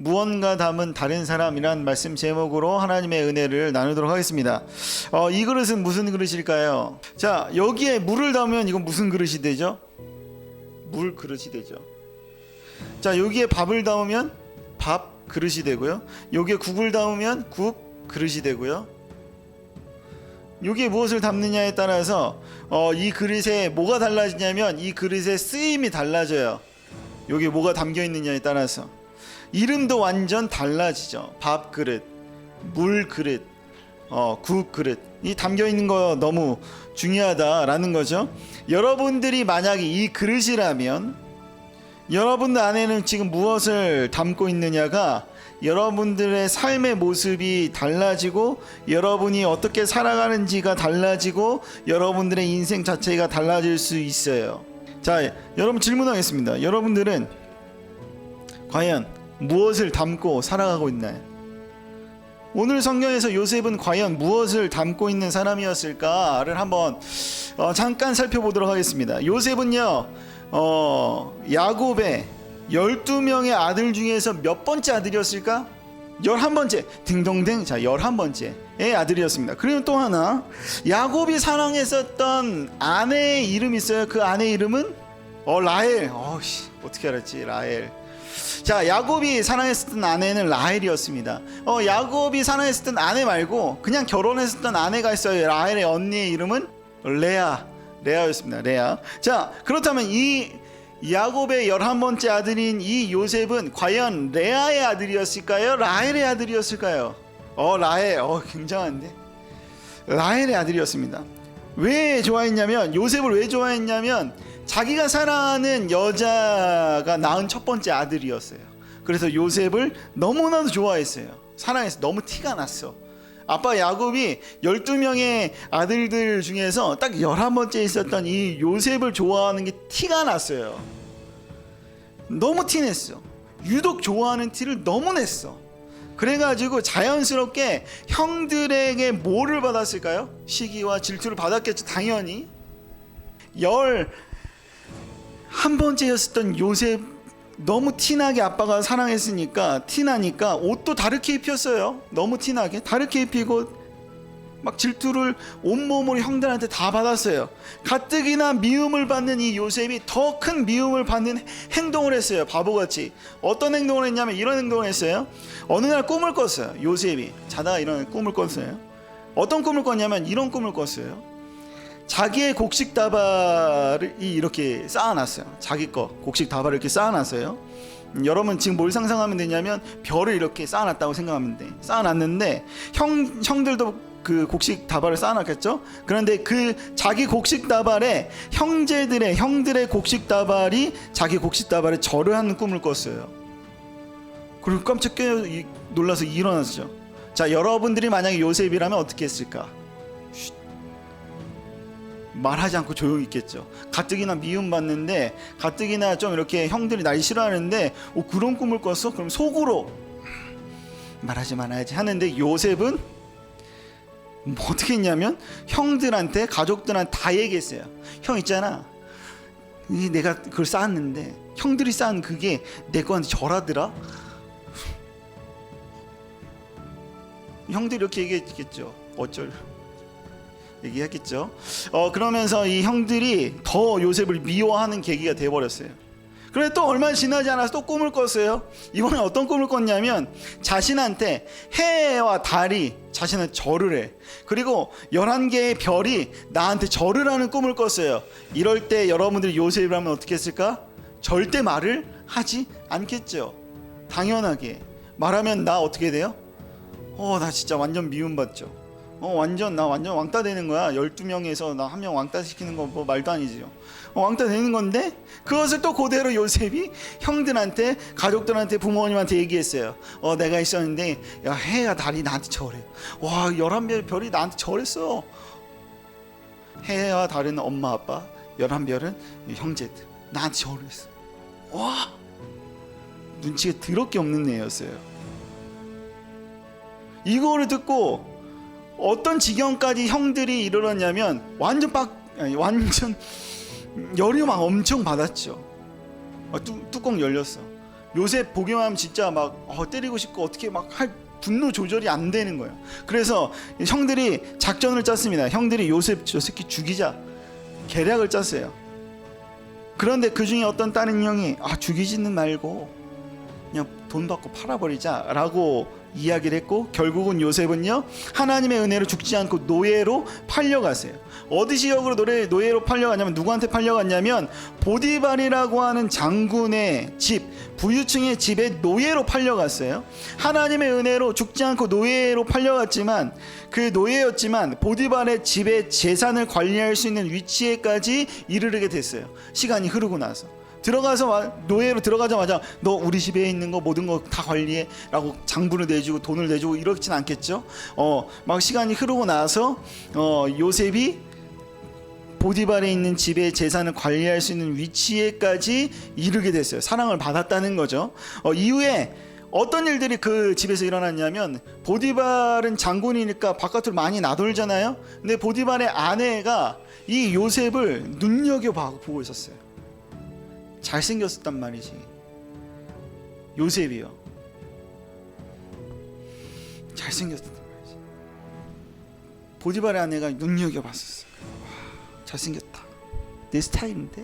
무언가 담은 다른 사람이란 말씀 제목으로 하나님의 은혜를 나누도록 하겠습니다. 이 그릇은 무슨 그릇일까요? 자, 여기에 물을 담으면 이건 무슨 그릇이 되죠? 물 그릇이 되죠. 자, 여기에 밥을 담으면 밥 그릇이 되고요. 여기에 국을 담으면 국 그릇이 되고요. 여기에 무엇을 담느냐에 따라서 이 그릇에 뭐가 달라지냐면 이 그릇의 쓰임이 달라져요. 여기에 뭐가 담겨 있느냐에 따라서 이름도 완전 달라지죠. 밥 그릇, 물 그릇, 국 그릇. 이 담겨 있는 거 너무 중요하다라는 거죠. 여러분들이 만약에 이 그릇이라면 여러분들 안에는 지금 무엇을 담고 있느냐가 여러분들의 삶의 모습이 달라지고 여러분이 어떻게 살아가는지가 달라지고 여러분들의 인생 자체가 달라질 수 있어요. 자, 여러분 질문하겠습니다. 여러분들은 과연 무엇을 담고 살아가고 있나요? 오늘 성경에서 요셉은 과연 무엇을 담고 있는 사람이었을까를 한번 잠깐 살펴보도록 하겠습니다. 요셉은요 야곱의 12명의 아들 중에서 몇 번째 아들이었을까? 11번째. 딩동댕. 자, 11번째의 아들이었습니다. 그리고 또 하나, 야곱이 사랑했었던 아내의 이름이 있어요. 그 아내의 이름은 라헬. 어떻게 알았지? 라헬. 자, 야곱이 사랑했었던 아내는 라헬이었습니다. 야곱이 사랑했었던 아내 말고 그냥 결혼했었던 아내가 있어요. 라헬의 언니의 이름은 레아였습니다. 레아. 자, 그렇다면 이 야곱의 11번째 아들인 이 요셉은 과연 레아의 아들이었을까요? 라헬의 아들이었을까요? 라헬. 굉장한데? 라헬의 아들이었습니다. 왜 좋아했냐면, 요셉을 왜 좋아했냐면 자기가 사랑하는 여자가 낳은 첫 번째 아들이었어요. 그래서 요셉을 너무나도 좋아했어요. 사랑해서 너무 티가 났어. 아빠 야곱이 12명의 아들들 중에서 딱 11번째 있었던 이 요셉을 좋아하는 게 티가 났어요. 너무 티냈어. 유독 좋아하는 티를 너무 냈어. 그래가지고 자연스럽게 형들에게 뭐를 받았을까요? 시기와 질투를 받았겠죠. 당연히 11번째였었던 요셉, 너무 티나게 아빠가 사랑했으니까 티나니까 옷도 다르게 입혔어요. 너무 티나게 다르게 입히고 막 질투를 온몸으로 형들한테 다 받았어요. 가뜩이나 미움을 받는 이 요셉이 더 큰 미움을 받는 행동을 했어요. 바보같이. 어떤 행동을 했냐면 이런 행동을 했어요. 어느 날 꿈을 꿨어요. 요셉이 자다가 이런 꿈을 꿨어요. 어떤 꿈을 꿨냐면 이런 꿈을 꿨어요. 자기의 곡식 다발이 이렇게 쌓아놨어요. 자기 거 곡식 다발을 이렇게 쌓아놨어요. 여러분 지금 뭘 상상하면 되냐면 별을 이렇게 쌓아놨다고 생각하면 돼. 쌓아놨는데 형들도 그 곡식 다발을 쌓아놨겠죠. 그런데 그 자기 곡식 다발에 형들의 곡식 다발이 자기 곡식 다발에 절을 하는 꿈을 꿨어요. 그리고 깜짝 놀라서 일어났죠. 자, 여러분들이 만약에 요셉이라면 어떻게 했을까? 말하지 않고 조용히 있겠죠. 가뜩이나 미움받는데, 가뜩이나 좀 이렇게 형들이 날 싫어하는데 그런 꿈을 꿨어? 그럼 속으로 말하지 말아야지 하는데, 요셉은 뭐 어떻게 했냐면 형들한테, 가족들한테 다 얘기했어요. 형 있잖아, 내가 그걸 쌓았는데 형들이 쌓은 그게 내 거한테 절하더라. 형들이 이렇게 얘기했겠죠. 어쩔 얘기했겠죠. 그러면서 이 형들이 더 요셉을 미워하는 계기가 돼버렸어요. 그런데 또 얼마 지나지 않아서 또 꿈을 꿨어요. 이번에 어떤 꿈을 꿨냐면 자신한테 해와 달이 자신한테 절을 해. 그리고 11개의 별이 나한테 절을 하는 꿈을 꿨어요. 이럴 때 여러분들이 요셉이라면 어떻게 했을까? 절대 말을 하지 않겠죠. 당연하게 말하면 나 어떻게 돼요? 나 진짜 완전 미움받죠. 나 완전 왕따 되는 거야. 12명에서 나 한 명 왕따 시키는 거 뭐 말도 아니지요. 왕따 되는 건데, 그것을 또 그대로 요셉이 형들한테, 가족들한테, 부모님한테 얘기했어요. 내가 있었는데 야, 해가 달이 나한테 절해. 와, 11별이 나한테 절했어. 해와 달은 엄마 아빠, 11별은 형제들 나한테 절했어. 와, 눈치가 더럽게 없는 애였어요. 이거를 듣고 어떤 지경까지 형들이 이르렀냐면 완전 열이 막 엄청 받았죠. 뚜껑 열렸어. 요셉 보기만 하면 진짜 막 때리고 싶고 어떻게 막 할 분노 조절이 안 되는 거예요. 그래서 형들이 작전을 짰습니다. 형들이 요셉 저 새끼 죽이자 계략을 짰어요. 그런데 그 중에 어떤 다른 형이 죽이지는 말고 그냥 돈 받고 팔아버리자 라고 이야기를 했고, 결국은 요셉은요 하나님의 은혜로 죽지 않고 노예로 팔려갔어요. 어디 지역으로 노예로 팔려갔냐면, 누구한테 팔려갔냐면 보디발이라고 하는 장군의 집, 부유층의 집에 노예로 팔려갔어요. 하나님의 은혜로 죽지 않고 노예로 팔려갔지만, 그 노예였지만 보디발의 집의 재산을 관리할 수 있는 위치에까지 이르게 됐어요. 시간이 흐르고 나서 노예로 들어가자마자 너 우리 집에 있는 거 모든 거 다 관리해 라고 장부를 내주고 돈을 내주고 이러진 않겠죠. 막 시간이 흐르고 나서 요셉이 보디발에 있는 집의 재산을 관리할 수 있는 위치에까지 이르게 됐어요. 사랑을 받았다는 거죠. 이후에 어떤 일들이 그 집에서 일어났냐면, 보디발은 장군이니까 바깥으로 많이 나돌잖아요. 근데 보디발의 아내가 이 요셉을 눈여겨보고 있었어요. 잘생겼었단 말이지. 요셉이요. 잘생겼단 말이지. 보디발의 아내가 눈여겨봤었어요. 잘생겼다. 내 스타일인데?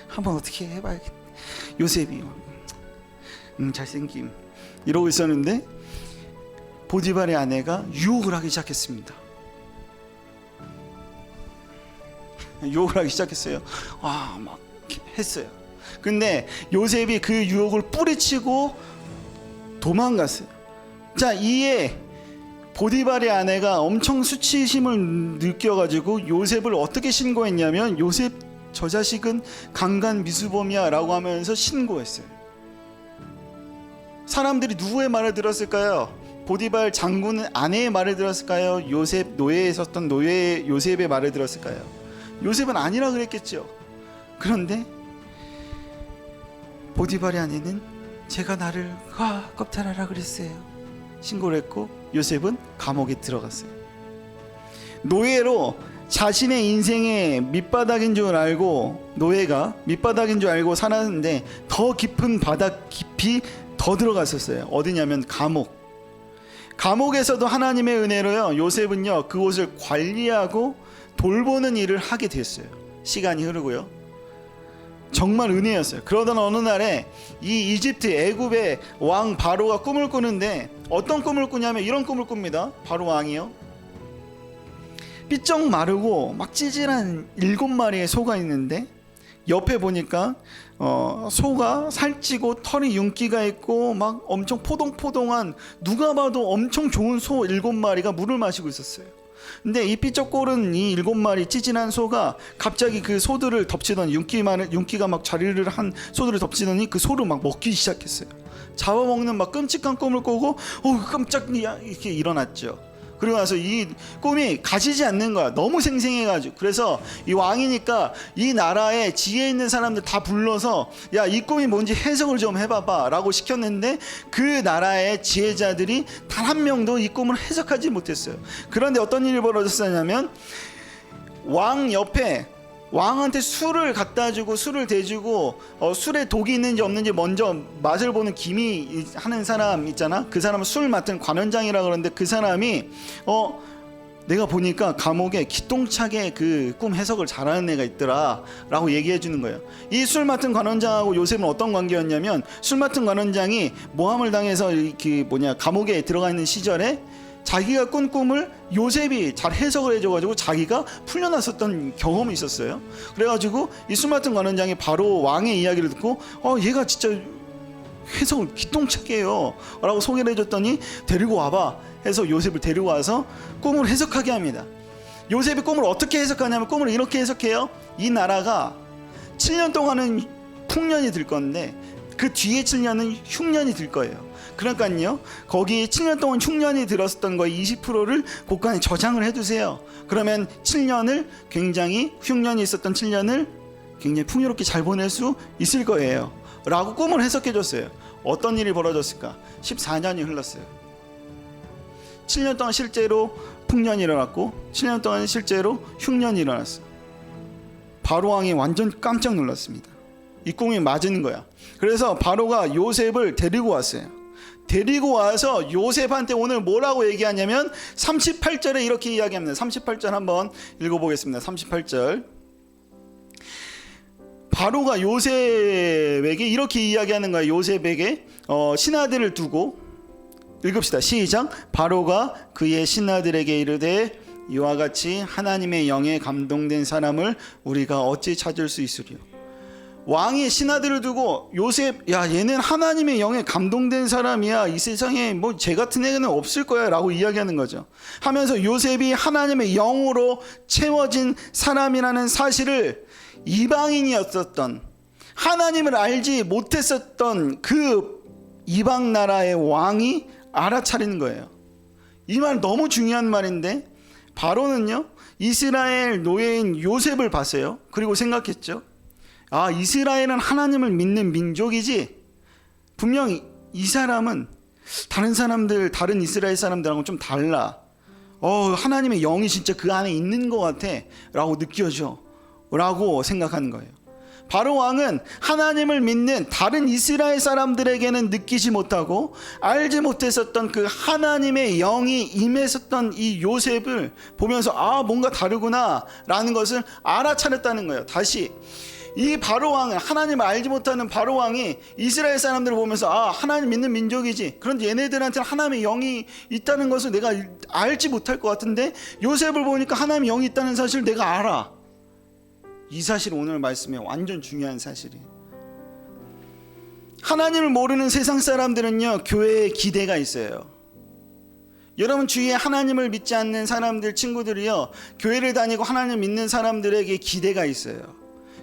한번 어떻게 해봐야겠다. 요셉이 잘생김 이러고 있었는데, 보디발의 아내가 유혹을 하기 시작했습니다. 유혹을 하기 시작했어요. 막 했어요. 근데 요셉이 그 유혹을 뿌리치고 도망갔어요. 자, 이에 보디발의 아내가 엄청 수치심을 느껴가지고 요셉을 어떻게 신고했냐면, 요셉 저 자식은 강간 미수범이야 라고 하면서 신고했어요. 사람들이 누구의 말을 들었을까요? 보디발 장군은 아내의 말을 들었을까요? 요셉 노예에 있었던 노예 요셉의 말을 들었을까요? 요셉은 아니라 그랬겠죠. 그런데 보디발의 아내는 제가 나를 껍질하라 그랬어요 신고를 했고, 요셉은 감옥에 들어갔어요. 노예로 자신의 인생의 밑바닥인 줄 알고, 노예가 밑바닥인 줄 알고 살았는데 더 깊은 바닥 깊이 더 들어갔었어요. 어디냐면 감옥에서도 하나님의 은혜로요 요셉은요 그곳을 관리하고 돌보는 일을 하게 됐어요. 시간이 흐르고요. 정말 은혜였어요. 그러던 어느 날에 이 이집트 애굽의 왕 바로가 꿈을 꾸는데, 어떤 꿈을 꾸냐면 이런 꿈을 꿉니다. 바로 왕이요, 삐쩍 마르고 막 찌질한 7마리의 소가 있는데, 옆에 보니까 소가 살찌고 털이 윤기가 있고 막 엄청 포동포동한, 누가 봐도 엄청 좋은 소 7마리가 물을 마시고 있었어요. 근데 이 삐쩍거린 이 7마리 찌질한 소가 갑자기 그 소들을 덮치더니, 윤기가 막 자리를 한 소들을 덮치더니 그 소를 막 먹기 시작했어요. 잡아먹는 막 끔찍한 꿈을 꾸고 깜짝이야 이렇게 일어났죠. 그리고 나서 이 꿈이 가시지 않는 거야. 너무 생생해가지고. 그래서 이 왕이니까 이 나라에 지혜 있는 사람들 다 불러서 야, 이 꿈이 뭔지 해석을 좀 해봐봐 라고 시켰는데, 그 나라의 지혜자들이 단 한 명도 이 꿈을 해석하지 못했어요. 그런데 어떤 일이 벌어졌었냐면, 왕 옆에 왕한테 술을 갖다 주고 술을 대주고 술에 독이 있는지 없는지 먼저 맛을 보는 기미 하는 사람 있잖아. 그 사람은 술 맡은 관원장이라 그러는데, 그 사람이 내가 보니까 감옥에 기똥차게 그 꿈 해석을 잘하는 애가 있더라 라고 얘기해 주는 거예요. 이 술 맡은 관원장하고 요셉은 어떤 관계였냐면, 술 맡은 관원장이 모함을 당해서 감옥에 들어가 있는 시절에 자기가 꾼 꿈을 요셉이 잘 해석을 해줘가지고 자기가 풀려났었던 경험이 있었어요. 그래가지고 이 술 맡은 관원장이 바로 왕의 이야기를 듣고 얘가 진짜 해석을 기똥차게 해요 라고 소개를 해줬더니, 데리고 와봐 해서 요셉을 데리고 와서 꿈을 해석하게 합니다. 요셉이 꿈을 어떻게 해석하냐면, 꿈을 이렇게 해석해요. 이 나라가 7년 동안은 풍년이 들 건데 그 뒤에 7년은 흉년이 들 거예요. 그러니까요, 거기 7년 동안 흉년이 들었었던 거의 20%를 곳간에 저장을 해두세요. 그러면 7년을 흉년이 있었던 7년을 굉장히 풍요롭게 잘 보낼 수 있을 거예요 라고 꿈을 해석해 줬어요. 어떤 일이 벌어졌을까? 14년이 흘렀어요. 7년 동안 실제로 풍년이 일어났고 7년 동안 실제로 흉년이 일어났어요. 바로 왕이 완전 깜짝 놀랐습니다. 이 꿈이 맞은 거야. 그래서 바로가 요셉을 데리고 왔어요. 데리고 와서 요셉한테 오늘 뭐라고 얘기하냐면 38절에 이렇게 이야기합니다. 38절 한번 읽어보겠습니다. 38절. 바로가 요셉에게 이렇게 이야기하는 거예요. 요셉에게 신하들을 두고 읽읍시다. 시작. 바로가 그의 신하들에게 이르되 이와 같이 하나님의 영에 감동된 사람을 우리가 어찌 찾을 수 있으리요. 왕이 신하들을 두고 요셉, 야 얘는 하나님의 영에 감동된 사람이야. 이 세상에 뭐 쟤 같은 애는 없을 거야 라고 이야기하는 거죠. 하면서 요셉이 하나님의 영으로 채워진 사람이라는 사실을 이방인이었었던, 하나님을 알지 못했었던 그 이방 나라의 왕이 알아차리는 거예요. 이 말 너무 중요한 말인데, 바로는요 이스라엘 노예인 요셉을 봤어요. 그리고 생각했죠. 아, 이스라엘은 하나님을 믿는 민족이지, 분명 이 사람은 다른 사람들, 다른 이스라엘 사람들하고는 좀 달라. 하나님의 영이 진짜 그 안에 있는 것 같아 라고 느껴져 라고 생각하는 거예요. 바로 왕은 하나님을 믿는 다른 이스라엘 사람들에게는 느끼지 못하고 알지 못했었던 그 하나님의 영이 임했었던 이 요셉을 보면서 아, 뭔가 다르구나 라는 것을 알아차렸다는 거예요. 다시 이 바로 왕은, 하나님을 알지 못하는 바로 왕이 이스라엘 사람들을 보면서 아, 하나님 믿는 민족이지, 그런데 얘네들한테는 하나님의 영이 있다는 것을 내가 알지 못할 것 같은데 요셉을 보니까 하나님의 영이 있다는 사실을 내가 알아. 이 사실은 오늘 말씀에 완전 중요한 사실이에요. 하나님을 모르는 세상 사람들은요 교회에 기대가 있어요. 여러분 주위에 하나님을 믿지 않는 사람들, 친구들이요 교회를 다니고 하나님을 믿는 사람들에게 기대가 있어요.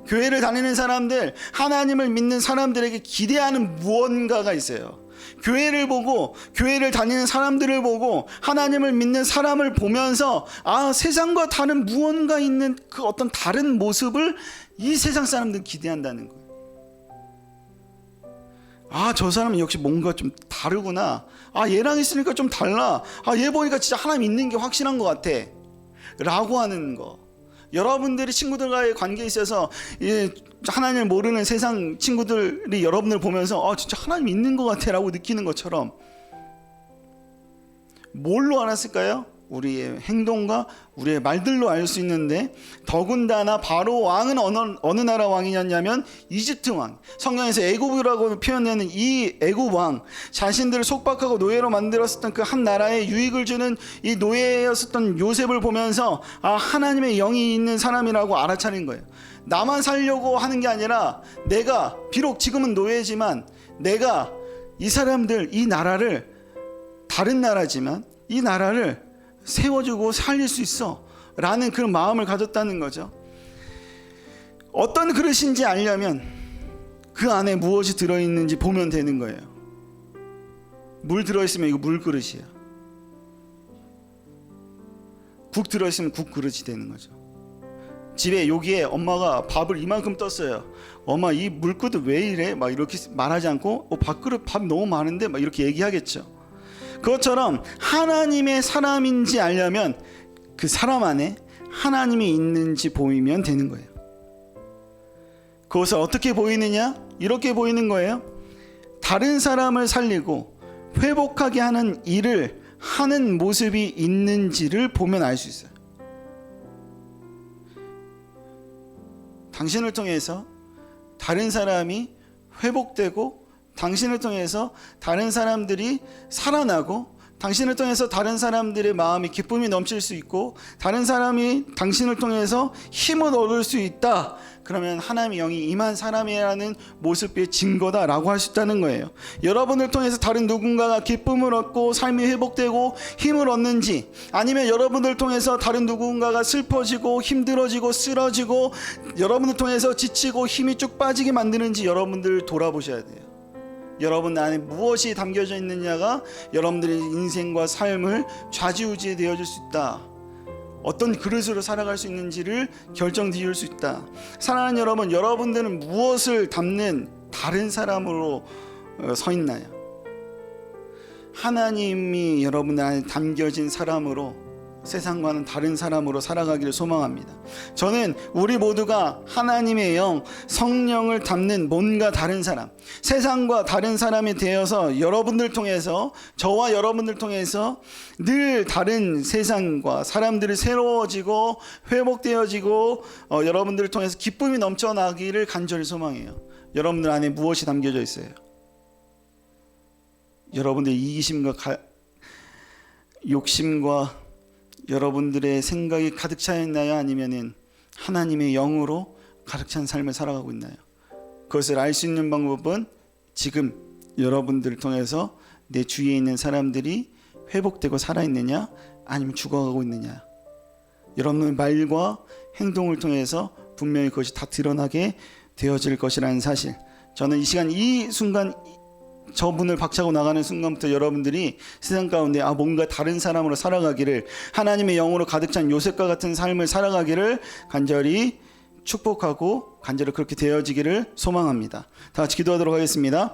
교회를 다니는 사람들, 하나님을 믿는 사람들에게 기대하는 무언가가 있어요. 교회를 보고, 교회를 다니는 사람들을 보고 하나님을 믿는 사람을 보면서 아, 세상과 다른 무언가 있는 그 어떤 다른 모습을 이 세상 사람들은 기대한다는 거예요. 아, 저 사람은 역시 뭔가 좀 다르구나. 아, 얘랑 있으니까 좀 달라. 아, 얘 보니까 진짜 하나님 있는 게 확실한 것 같아 라고 하는 거. 여러분들이 친구들과의 관계에 있어서 하나님을 모르는 세상 친구들이 여러분을 보면서 진짜 하나님 있는 것 같아 라고 느끼는 것처럼, 뭘로 알았을까요? 우리의 행동과 우리의 말들로 알 수 있는데, 더군다나 바로 왕은 어느 나라 왕이었냐면 이집트 왕. 성경에서 애굽이라고 표현되는 이 애굽 왕, 자신들을 속박하고 노예로 만들었었던 그 한 나라에 유익을 주는 이 노예였었던 요셉을 보면서 아, 하나님의 영이 있는 사람이라고 알아차린 거예요. 나만 살려고 하는 게 아니라 내가 비록 지금은 노예지만 내가 이 사람들, 이 나라를, 다른 나라지만 이 나라를 세워주고 살릴 수 있어 라는 그런 마음을 가졌다는 거죠. 어떤 그릇인지 알려면 그 안에 무엇이 들어있는지 보면 되는 거예요. 물 들어있으면 이거 물 그릇이야. 국 들어있으면 국 그릇이 되는 거죠. 집에 여기에 엄마가 밥을 이만큼 떴어요. 엄마 이 물그릇 왜 이래? 막 이렇게 말하지 않고 밥그릇 밥 너무 많은데 막 이렇게 얘기하겠죠. 그것처럼 하나님의 사람인지 알려면 그 사람 안에 하나님이 있는지 보이면 되는 거예요. 그것을 어떻게 보이느냐? 이렇게 보이는 거예요. 다른 사람을 살리고 회복하게 하는 일을 하는 모습이 있는지를 보면 알 수 있어요. 당신을 통해서 다른 사람이 회복되고, 당신을 통해서 다른 사람들이 살아나고, 당신을 통해서 다른 사람들의 마음이 기쁨이 넘칠 수 있고, 다른 사람이 당신을 통해서 힘을 얻을 수 있다. 그러면 하나님의 영이 임한 사람이라는 모습의 증거다라고 할 수 있다는 거예요. 여러분을 통해서 다른 누군가가 기쁨을 얻고 삶이 회복되고 힘을 얻는지, 아니면 여러분을 통해서 다른 누군가가 슬퍼지고 힘들어지고 쓰러지고 여러분을 통해서 지치고 힘이 쭉 빠지게 만드는지 여러분들 돌아보셔야 돼요. 여러분 안에 무엇이 담겨져 있느냐가 여러분들의 인생과 삶을 좌지우지 되어줄 수 있다. 어떤 그릇으로 살아갈 수 있는지를 결정지을 수 있다. 사랑하는 여러분, 여러분들은 무엇을 담는 다른 사람으로 서 있나요? 하나님이 여러분 안에 담겨진 사람으로 세상과는 다른 사람으로 살아가기를 소망합니다. 저는 우리 모두가 하나님의 영, 성령을 담는 뭔가 다른 사람, 세상과 다른 사람이 되어서 여러분들 통해서, 저와 여러분들 통해서 늘 다른 세상과 사람들이 새로워지고 회복되어지고 여러분들을 통해서 기쁨이 넘쳐나기를 간절히 소망해요. 여러분들 안에 무엇이 담겨져 있어요? 여러분들의 이기심과 욕심과 여러분들의 생각이 가득 차 있나요? 아니면은 하나님의 영으로 가득 찬 삶을 살아가고 있나요? 그것을 알 수 있는 방법은 지금 여러분들을 통해서 내 주위에 있는 사람들이 회복되고 살아있느냐 아니면 죽어가고 있느냐, 여러분의 말과 행동을 통해서 분명히 그것이 다 드러나게 되어질 것이라는 사실, 저는 이 시간 이 순간 저분을 박차고 나가는 순간부터 여러분들이 세상 가운데 뭔가 다른 사람으로 살아가기를, 하나님의 영으로 가득 찬 요셉과 같은 삶을 살아가기를 간절히 축복하고 간절히 그렇게 되어지기를 소망합니다. 다 같이 기도하도록 하겠습니다.